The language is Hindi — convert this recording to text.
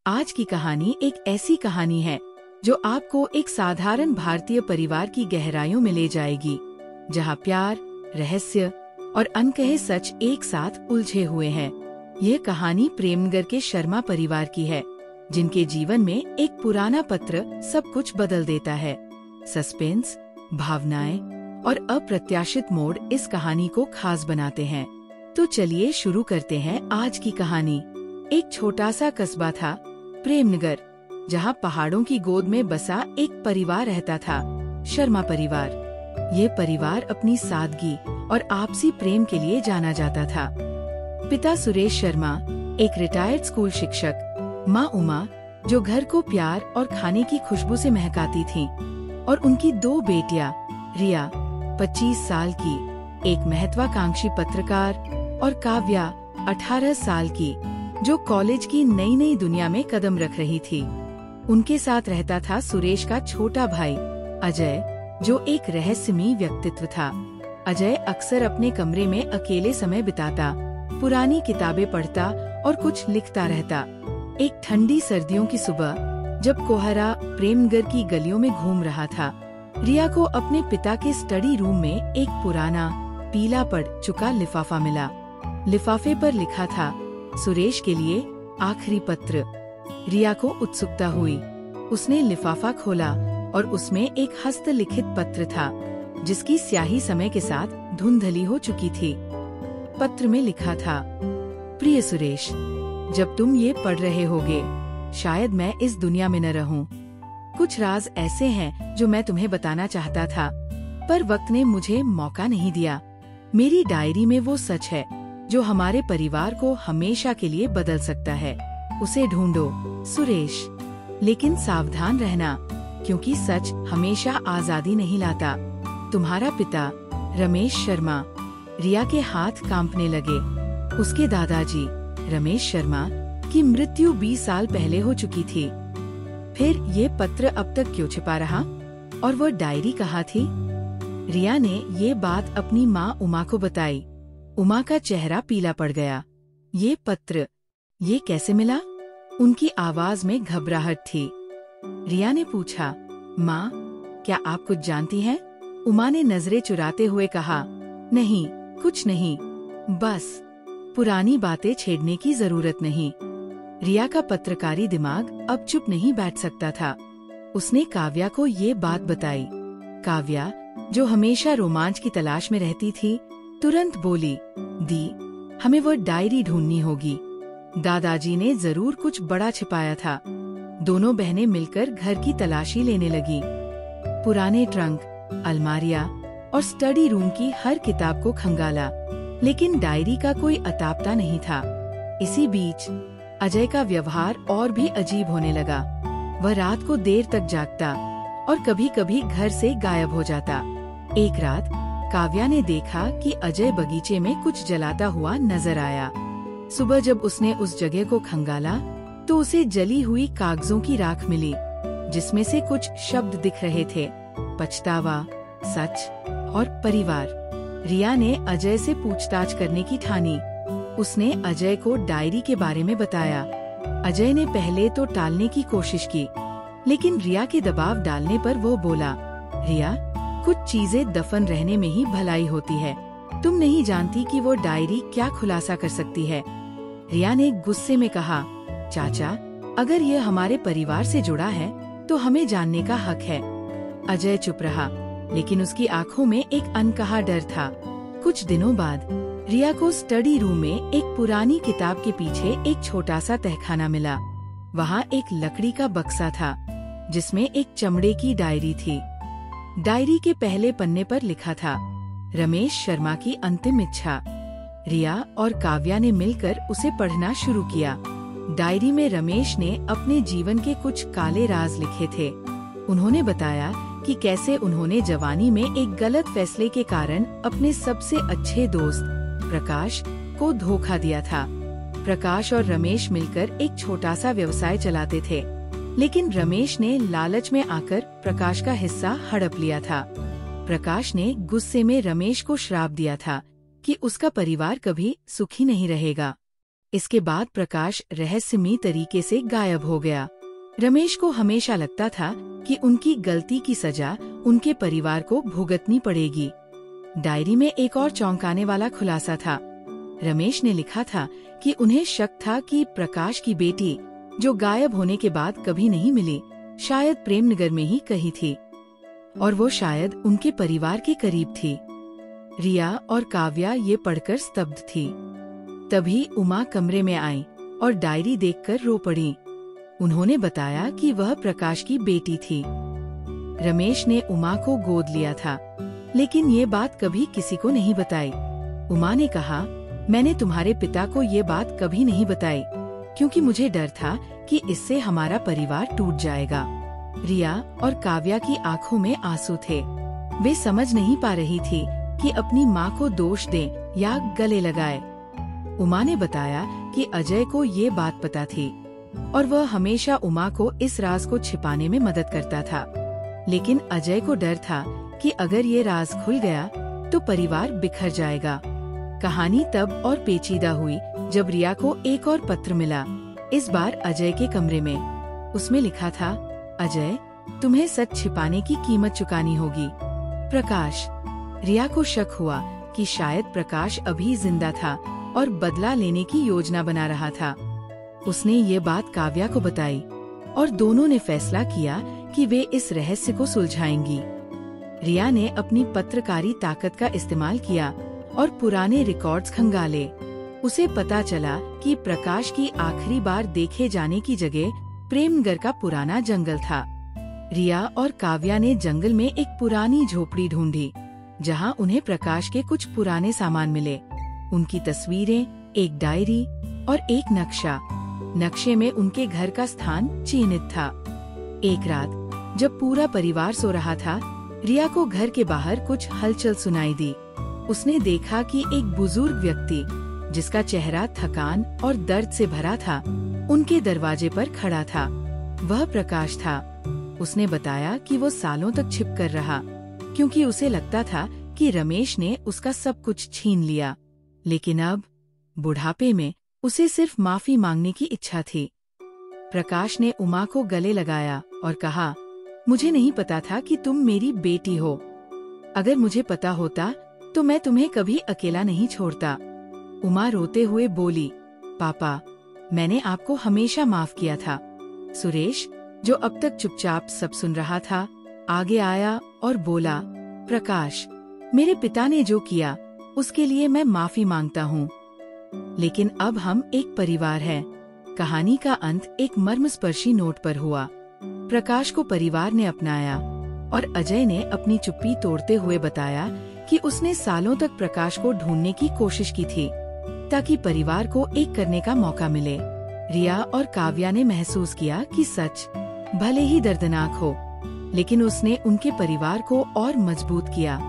आज की कहानी एक ऐसी कहानी है जो आपको एक साधारण भारतीय परिवार की गहराइयों में ले जाएगी, जहां प्यार, रहस्य और अनकहे सच एक साथ उलझे हुए हैं। यह कहानी प्रेमनगर के शर्मा परिवार की है, जिनके जीवन में एक पुराना पत्र सब कुछ बदल देता है। सस्पेंस, भावनाएं और अप्रत्याशित मोड़ इस कहानी को खास बनाते हैं। तो चलिए शुरू करते हैं आज की कहानी। एक छोटा सा कस्बा था, प्रेमनगर, जहाँ पहाड़ों की गोद में बसा एक परिवार रहता था, शर्मा परिवार। ये परिवार अपनी सादगी और आपसी प्रेम के लिए जाना जाता था। पिता सुरेश शर्मा एक रिटायर्ड स्कूल शिक्षक, माँ उमा जो घर को प्यार और खाने की खुशबू से महकाती थीं, और उनकी दो बेटियां, रिया 25 साल की, एक महत्वाकांक्षी पत्रकार, और काव्या 18 साल की, जो कॉलेज की नई नई दुनिया में कदम रख रही थी। उनके साथ रहता था सुरेश का छोटा भाई अजय, जो एक रहस्यमयी व्यक्तित्व था। अजय अक्सर अपने कमरे में अकेले समय बिताता, पुरानी किताबें पढ़ता और कुछ लिखता रहता। एक ठंडी सर्दियों की सुबह, जब कोहरा प्रेमनगर की गलियों में घूम रहा था, रिया को अपने पिता के स्टडी रूम में एक पुराना पीला पड़ चुका लिफाफा मिला। लिफाफे पर लिखा था, सुरेश के लिए आखिरी पत्र। रिया को उत्सुकता हुई। उसने लिफाफा खोला और उसमें एक हस्तलिखित पत्र था, जिसकी स्याही समय के साथ धुंधली हो चुकी थी। पत्र में लिखा था, प्रिय सुरेश, जब तुम ये पढ़ रहे होगे, शायद मैं इस दुनिया में न रहूं। कुछ राज ऐसे हैं जो मैं तुम्हें बताना चाहता था, पर वक्त ने मुझे मौका नहीं दिया। मेरी डायरी में वो सच है जो हमारे परिवार को हमेशा के लिए बदल सकता है। उसे ढूंढो, सुरेश। लेकिन सावधान रहना, क्योंकि सच हमेशा आजादी नहीं लाता। तुम्हारा पिता रमेश शर्मा। रिया के हाथ कांपने लगे। उसके दादाजी रमेश शर्मा की मृत्यु 20 साल पहले हो चुकी थी। फिर ये पत्र अब तक क्यों छिपा रहा? और वो डायरी कहाँ थी? रिया ने ये बात अपनी माँ उमा को बताई। उमा का चेहरा पीला पड़ गया। ये पत्र, ये कैसे मिला? उनकी आवाज में घबराहट थी। रिया ने पूछा, माँ, क्या आप कुछ जानती हैं? उमा ने नजरें चुराते हुए कहा, नहीं, कुछ नहीं, बस पुरानी बातें छेड़ने की जरूरत नहीं। रिया का पत्रकारी दिमाग अब चुप नहीं बैठ सकता था। उसने काव्या को ये बात बताई। काव्या, जो हमेशा रोमांच की तलाश में रहती थी, तुरंत बोली, दी, हमें वो डायरी ढूंढनी होगी। दादाजी ने जरूर कुछ बड़ा छिपाया था। दोनों बहनें मिलकर घर की तलाशी लेने लगी। पुराने ट्रंक, अलमारियां और स्टडी रूम की हर किताब को खंगाला, लेकिन डायरी का कोई अतापता नहीं था। इसी बीच अजय का व्यवहार और भी अजीब होने लगा। वह रात को देर तक जागता और कभी कभी घर से गायब हो जाता। एक रात काव्या ने देखा कि अजय बगीचे में कुछ जलाता हुआ नजर आया। सुबह जब उसने उस जगह को खंगाला, तो उसे जली हुई कागजों की राख मिली, जिसमें से कुछ शब्द दिख रहे थे, पछतावा, सच और परिवार। रिया ने अजय से पूछताछ करने की ठानी। उसने अजय को डायरी के बारे में बताया। अजय ने पहले तो टालने की कोशिश की, लेकिन रिया के दबाव डालने पर वो बोला, रिया, कुछ चीजें दफन रहने में ही भलाई होती है। तुम नहीं जानती कि वो डायरी क्या खुलासा कर सकती है। रिया ने गुस्से में कहा, चाचा, अगर ये हमारे परिवार से जुड़ा है तो हमें जानने का हक है। अजय चुप रहा, लेकिन उसकी आंखों में एक अनकहा डर था। कुछ दिनों बाद रिया को स्टडी रूम में एक पुरानी किताब के पीछे एक छोटा सा तहखाना मिला। वहाँ एक लकड़ी का बक्सा था, जिसमें एक चमड़े की डायरी थी। डायरी के पहले पन्ने पर लिखा था, रमेश शर्मा की अंतिम इच्छा। रिया और काव्या ने मिलकर उसे पढ़ना शुरू किया। डायरी में रमेश ने अपने जीवन के कुछ काले राज लिखे थे। उन्होंने बताया कि कैसे उन्होंने जवानी में एक गलत फैसले के कारण अपने सबसे अच्छे दोस्त प्रकाश को धोखा दिया था। प्रकाश और रमेश मिलकर एक छोटा सा व्यवसाय चलाते थे, लेकिन रमेश ने लालच में आकर प्रकाश का हिस्सा हड़प लिया था। प्रकाश ने गुस्से में रमेश को श्राप दिया था कि उसका परिवार कभी सुखी नहीं रहेगा। इसके बाद प्रकाश रहस्यमयी तरीके से गायब हो गया। रमेश को हमेशा लगता था कि उनकी गलती की सजा उनके परिवार को भुगतनी पड़ेगी। डायरी में एक और चौंकाने वाला खुलासा था। रमेश ने लिखा था कि उन्हें शक था कि प्रकाश की बेटी, जो गायब होने के बाद कभी नहीं मिली, शायद प्रेमनगर में ही कहीं थी, और वो शायद उनके परिवार के करीब थी। रिया और काव्या ये पढ़कर स्तब्ध थी। तभी उमा कमरे में आई और डायरी देखकर रो पड़ी। उन्होंने बताया कि वह प्रकाश की बेटी थी। रमेश ने उमा को गोद लिया था, लेकिन ये बात कभी किसी को नहीं बताई। उमा ने कहा, मैंने तुम्हारे पिता को ये बात कभी नहीं बताई, क्योंकि मुझे डर था कि इससे हमारा परिवार टूट जाएगा। रिया और काव्या की आंखों में आंसू थे। वे समझ नहीं पा रही थी कि अपनी माँ को दोष दें या गले लगाए। उमा ने बताया कि अजय को ये बात पता थी और वह हमेशा उमा को इस राज को छिपाने में मदद करता था। लेकिन अजय को डर था कि अगर ये राज खुल गया तो परिवार बिखर जाएगा। कहानी तब और पेचीदा हुई जब रिया को एक और पत्र मिला, इस बार अजय के कमरे में। उसमें लिखा था, अजय, तुम्हें सच छिपाने की कीमत चुकानी होगी। प्रकाश। रिया को शक हुआ कि शायद प्रकाश अभी जिंदा था और बदला लेने की योजना बना रहा था। उसने ये बात काव्या को बताई और दोनों ने फैसला किया कि वे इस रहस्य को सुलझाएंगी। रिया ने अपनी पत्रकारी ताकत का इस्तेमाल किया और पुराने रिकॉर्ड्स खंगाले। उसे पता चला कि प्रकाश की आखिरी बार देखे जाने की जगह प्रेमनगर का पुराना जंगल था। रिया और काव्या ने जंगल में एक पुरानी झोपड़ी ढूंढी, जहां उन्हें प्रकाश के कुछ पुराने सामान मिले। उनकी तस्वीरें, एक डायरी और एक नक्शा। नक्शे में उनके घर का स्थान चिन्हित था। एक रात जब पूरा परिवार सो रहा था, रिया को घर के बाहर कुछ हलचल सुनाई दी। उसने देखा कि एक बुजुर्ग व्यक्ति, जिसका चेहरा थकान और दर्द से भरा था, उनके दरवाजे पर खड़ा था। वह प्रकाश था। उसने बताया कि वो सालों तक छिप कर रहा, क्योंकि उसे लगता था कि रमेश ने उसका सब कुछ छीन लिया। लेकिन अब बुढ़ापे में उसे सिर्फ माफी मांगने की इच्छा थी। प्रकाश ने उमा को गले लगाया और कहा, मुझे नहीं पता था कि तुम मेरी बेटी हो। अगर मुझे पता होता तो मैं तुम्हें कभी अकेला नहीं छोड़ता। उमा रोते हुए बोली, पापा, मैंने आपको हमेशा माफ किया था। सुरेश, जो अब तक चुपचाप सब सुन रहा था, आगे आया और बोला, प्रकाश, मेरे पिता ने जो किया उसके लिए मैं माफी मांगता हूँ, लेकिन अब हम एक परिवार हैं। कहानी का अंत एक मर्मस्पर्शी नोट पर हुआ। प्रकाश को परिवार ने अपनाया और अजय ने अपनी चुप्पी तोड़ते हुए बताया कि उसने सालों तक प्रकाश को ढूंढने की कोशिश की थी, ताकि परिवार को एक करने का मौका मिले। रिया और काव्या ने महसूस किया कि सच भले ही दर्दनाक हो, लेकिन उसने उनके परिवार को और मजबूत किया।